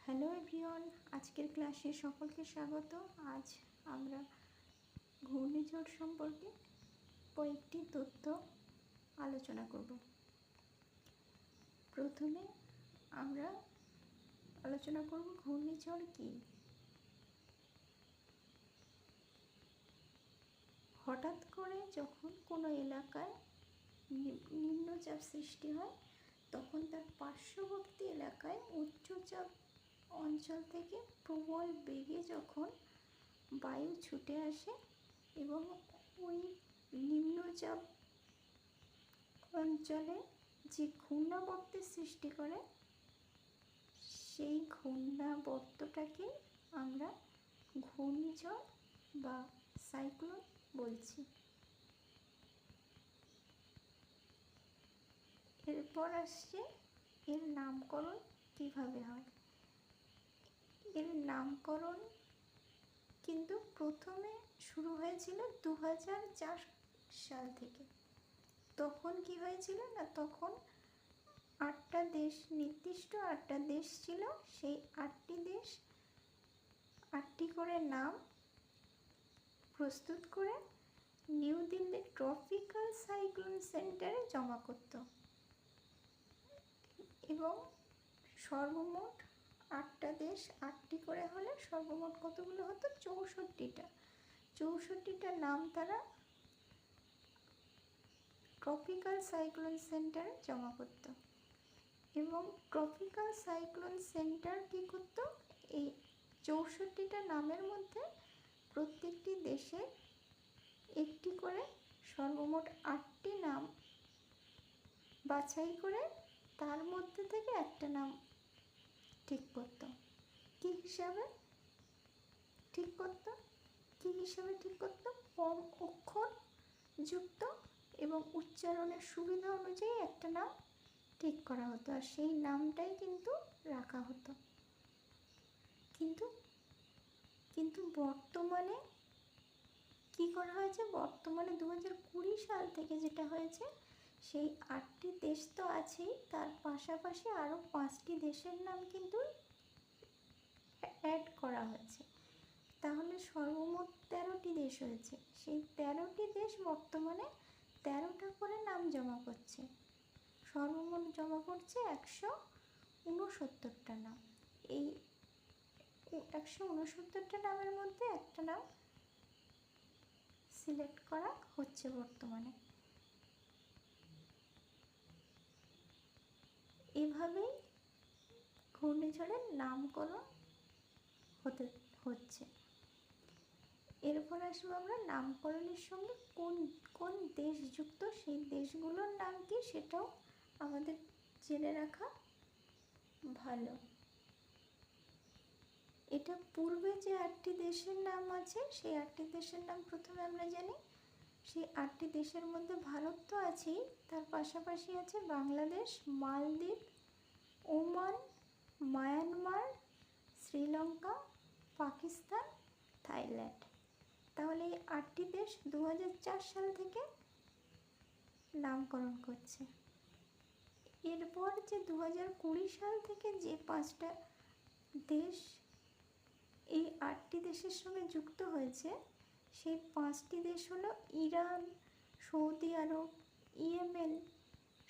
Hello everyone, আজকের ক্লাসে সকলকে স্বাগত। আজ আমরা ঘূর্ণিঝড় সম্পর্কে কয়েকটি তথ্য আলোচনা করব। প্রথমে আমরা আলোচনা করব ঘূর্ণিঝড় কী। হঠাৎ করে যখন কোনো এলাকায় নিম্নচাপ সৃষ্টি হয়, তখন তার পার্শ্ববর্তী এলাকায় উচ্চচাপ অঞ্চল থেকে প্রবল বেগে যখন বায়ু ছুটে আসে এবং ওই নিম্নচাপ অঞ্চলে যে ঘূর্ণাবর্তের সৃষ্টি করে, সেই ঘূর্ণাবর্তটাকে আমরা ঘূর্ণিঝড় বা সাইক্লোন বলছি। এরপর আসছে এর নামকরণ কিভাবে হয়। এর নামকরণ কিন্তু প্রথমে শুরু হয়েছিল 2004 সাল থেকে। তখন কি হয়েছিল না, তখন 8টা দেশ, নির্দিষ্ট 8টা দেশ ছিল। সেই 8টি দেশ 8টি করে নাম প্রস্তুত করে নিউ দিল্লি ট্রপিক্যাল সাইক্লোন সেন্টারে জমা করত এবং সর্বমোট 8টা দেশ 8টি করে হলে সর্বমোট কতগুলো হতো? 64টা নাম তারা ট্রপিক্যাল সাইক্লোন সেন্টারে জমা করত এবং ট্রপিক্যাল সাইক্লোন সেন্টার কী করত? এই 64টা নামের মধ্যে প্রত্যেকটি দেশে একটি করে সর্বমোট 8টি নাম বাছাই করে তার মধ্যে থেকে একটা নাম ঠিক করত। কী হিসাবে ঠিক করত? কম অক্ষর যুক্ত এবং উচ্চারণের সুবিধা অনুযায়ী একটা নাম ঠিক করা হতো, আর সেই নামটাই কিন্তু রাখা হতো। কিন্তু বর্তমানে কি করা হয়েছে? বর্তমানে 2020 সাল থেকে যেটা হয়েছে, সেই 8টি দেশ তো আছেই, তার পাশাপাশি আরও 5টি দেশের নাম কিন্তু অ্যাড করা হয়েছে। তাহলে সর্বমোট 13টি দেশ হয়েছে। সেই 13টি দেশ বর্তমানে 13টা করে নাম জমা করছে। সর্বমোট জমা করছে 169টা নাম। এই 169টা নামের মধ্যে একটা নাম সিলেক্ট করা হচ্ছে বর্তমানে। এভাবেই ঘূর্ণিঝড়ের নামকরণ হচ্ছে। এরপর আসবো আমরা নামকরণের সঙ্গে কোন কোন দেশ যুক্ত, সেই দেশগুলোর নাম কি সেটাও আমাদের জেনে রাখা ভালো। এটা পূর্বে যে 8টি দেশের নাম আছে, সেই 8টি দেশের নাম প্রথমে আমরা জানি। সেই 8টি দেশের মধ্যে ভারত তো আছেই, তার পাশাপাশি আছে বাংলাদেশ, মালদ্বীপ, Oman, Myanmar, Sri Lanka, Pakistan, Thailand. তাহলে এই 8টি দেশ 2004 সাল থেকে নামকরণ করছে। এরপর যে 2020 সাল থেকে যে 5টা দেশ এই 8টি দেশের সঙ্গে যুক্ত হয়েছে, সেই 5টি দেশ হলো ইরান, সৌদি আরব, ইয়েমেন,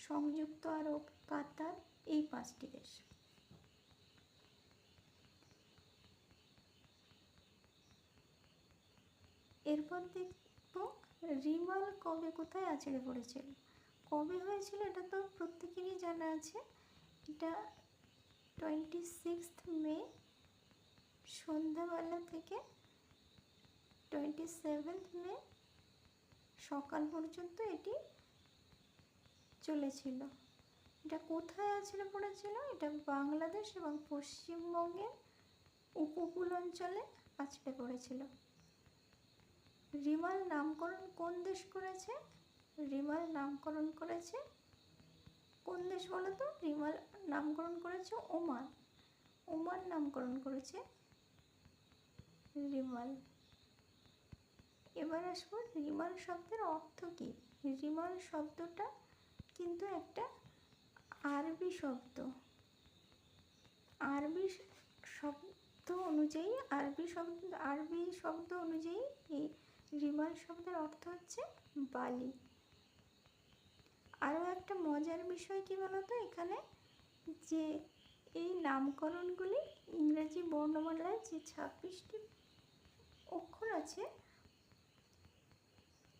সংযুক্ত আরব, কাতার। এই 5টি দেশ। এরপর দেখব রিমাল কবে কোথায় আছড়ে পড়েছিল। কবে হয়েছিল এটা তো প্রত্যেকেরই জানা আছে। এটা 26 মে সন্ধ্যাবেলা থেকে 27 মে সকাল পর্যন্ত এটি চলেছিল। এটা কোথায় আছড়ে পড়েছিল? এটা বাংলাদেশ এবং পশ্চিমবঙ্গের উপকূল অঞ্চলে আছড়ে পড়েছিল। রিমাল নামকরণ কোন দেশ করেছে? রিমাল নামকরণ করেছে কোন দেশ বলো তো? রিমাল নামকরণ করেছে ওমান। ওমান নামকরণ করেছে রিমাল। এবার আসবো রিমাল শব্দের অর্থ কী। রিমাল শব্দটা কিন্তু একটা আরবি শব্দ। আরবি শব্দ অনুযায়ী আরবি শব্দ অনুযায়ী এই রিমাল শব্দের অর্থ হচ্ছে বালি। আরও একটা মজার বিষয় কী বলতো, এখানে যে এই নামকরণগুলি ইংরেজি বর্ণমালায় যে 26টি অক্ষর আছে,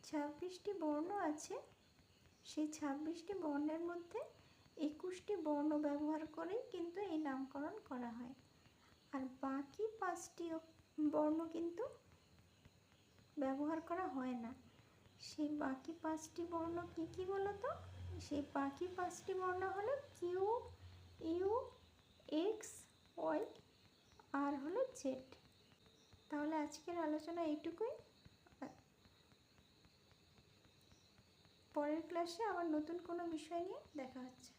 26টি বর্ণ আছে, সেই 26টি বর্ণের মধ্যে 21টি বর্ণ ব্যবহার করেই কিন্তু এই নামকরণ করা হয়। আর বাকি 5টি বর্ণ কিন্তু ব্যবহার করা হয় না। সেই বাকি 5টি বর্ণ কী কী বলো তো? সেই বাকি 5টি বর্ণ হলো কিউ, ইউ, এক্স, ওয়াই আর হলো জেড। তাহলে আজকের আলোচনা এইটুকুই। পরের ক্লাসে আবার নতুন কোনো বিষয় নিয়ে দেখা হচ্ছে।